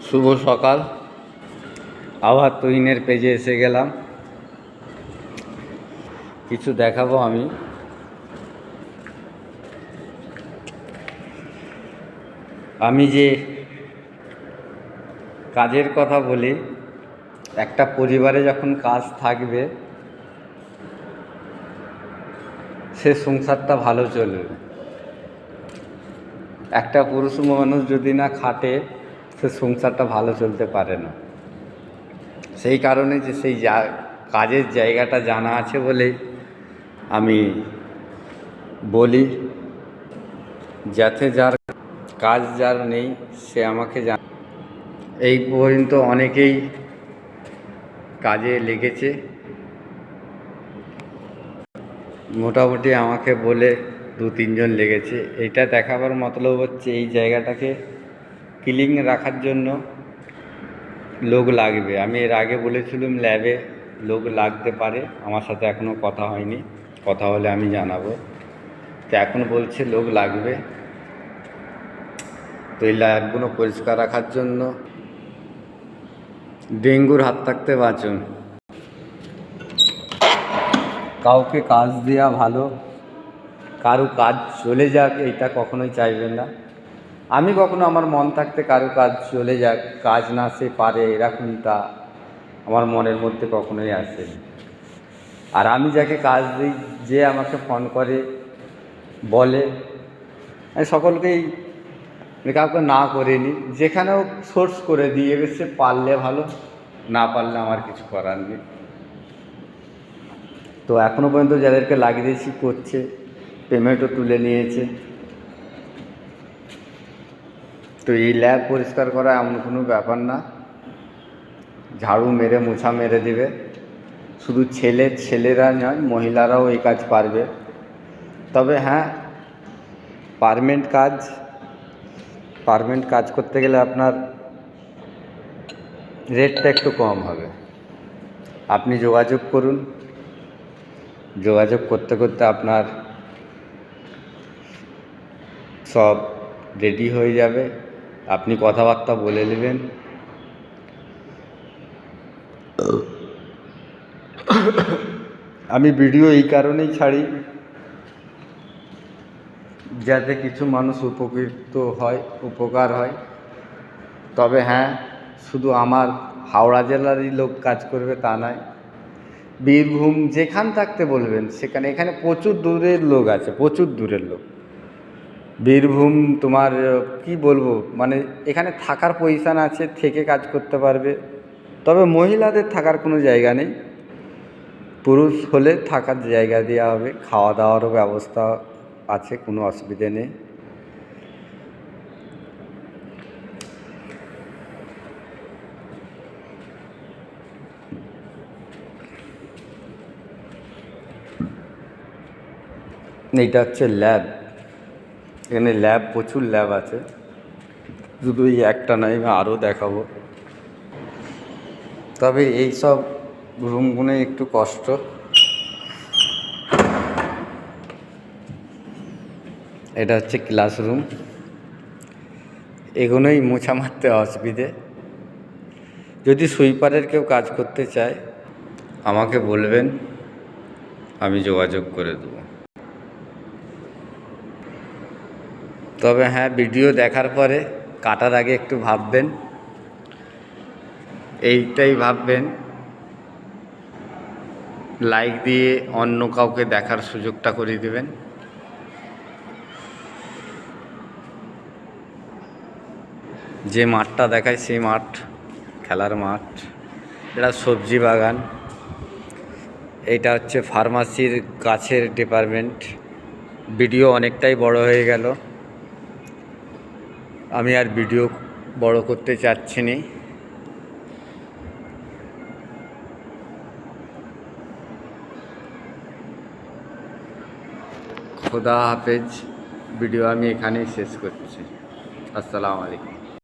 শুভ সকাল। আবার তুহিনের পেজে এসে গেলাম, কিছু দেখাবো আমি যে কাজের কথা বলি। একটা পরিবারে যখন কাজ থাকবে, সে সংসারটা ভালো চলবে। একটা পুরুষ মানুষ যদি না খাটে, সে সংসারটা ভালো চলতে পারে না। সেই কারণে যে সেই কাজের জায়গাটা জানা আছে বলেই আমি বলি, যাতে যার কাজ যার নেই সে আমাকে এই পর্যন্ত অনেকেই কাজে লেগেছে, মোটামুটি আমাকে বলে 2-3 জন লেগেছে। এইটা দেখাবার মতলব হচ্ছে এই জায়গাটাকে ক্লিন রাখার জন্য লোক লাগবে। আমি এর আগে বলেছিলাম ল্যাবে লোক লাগতে পারে, আমার সাথে এখনও কথা হয়নি, কথা হলে আমি জানাবো। তো এখন বলছে লোক লাগবে। তো এই ল্যাবগুলো পরিষ্কার রাখার জন্য ডেঙ্গুর হাত থাকতে বাঁচুন। কাউকে কাজ দেওয়া ভালো, কারো কাজ চলে যাক এইটা কখনোই চাইবেন না। আমি কখনো আমার মন থাকতে কারো কাজ চলে যাক, কাজ না সে পারে এরকমটা আমার মনের মধ্যে কখনোই আসেনি। আর আমি যাকে কাজ দিই, যে আমাকে ফোন করে বলে, আমি সকলকেই কাউকে না করিনি, যেখানেও সোর্স করে দিয়ে গেছে। পারলে ভালো, না পারলে আমার কিছু করার নেই। তো এখনও পর্যন্ত যাদেরকে লাগিয়ে দিয়েছি করছে, পেমেন্টও তুলে নিয়েছে। তো এই ল্যাব পরিষ্কার করা এমন কোনো ব্যাপার না, ঝাড়ু মেরে মোছা মেরে দিবে। শুধু ছেলেরা নয়, মহিলারাও এই কাজ পারবে। তবে হ্যাঁ, পার্মানেন্ট কাজ করতে গেলে আপনার রেটটা একটু কম হবে। আপনি যোগাযোগ করুন, যোগাযোগ করতে করতে আপনার সব রেডি হয়ে যাবে। আপনি কথাবার্তা বলে নেবেন। আমি ভিডিও এই কারণেই ছাড়ি, যাতে কিছু মানুষ উপকার হয়। তবে হ্যাঁ, শুধু আমার হাওড়া জেলারই লোক কাজ করবে তা নয়, বীরভূম যেখান থাকতে বলবেন সেখানে। এখানে প্রচুর দূরের লোক আছে, প্রচুর দূরের লোক। বীরভূম তোমার কি বলবো, মানে এখানে থাকার পজিশান আছে, থেকে কাজ করতে পারবে। তবে মহিলাদের থাকার কোনো জায়গা নেই, পুরুষ হলে থাকার জায়গা দেওয়া হবে, খাওয়া দাওয়ারও ব্যবস্থা আছে, কোনো অসুবিধে নেই। এইটা হচ্ছে ল্যাব। এখানে প্রচুর ল্যাব আছে, শুধু এই একটা নয়, আমি আরও দেখাবো। তবে এই সব রুমগুলো একটু কষ্ট। এটা হচ্ছে ক্লাসরুম, এগুলোই মোছা মারতে অসুবিধে। যদি সুইপারের কেউ কাজ করতে চায় আমাকে বলবেন, আমি যোগাযোগ করে দেবো। তবে হ্যাঁ, ভিডিও দেখার পরে কাটার আগে একটু ভাববেন, এইটাই ভাববেন, লাইক দিয়ে অন্য কাউকে দেখার সুযোগটা করে দেবেন। যে মাঠটা দেখায় সেই মাঠ খেলার মাঠ। এটা সবজি বাগান। এইটা হচ্ছে ফার্মাসির গাছের ডিপার্টমেন্ট। ভিডিও অনেকটাই বড় হয়ে গেল, আমি আর ভিডিও বড় করতে চাচ্ছি না। খোদা হাফেজ। ভিডিও আমি এখানেই শেষ করছি। আসসালামু আলাইকুম।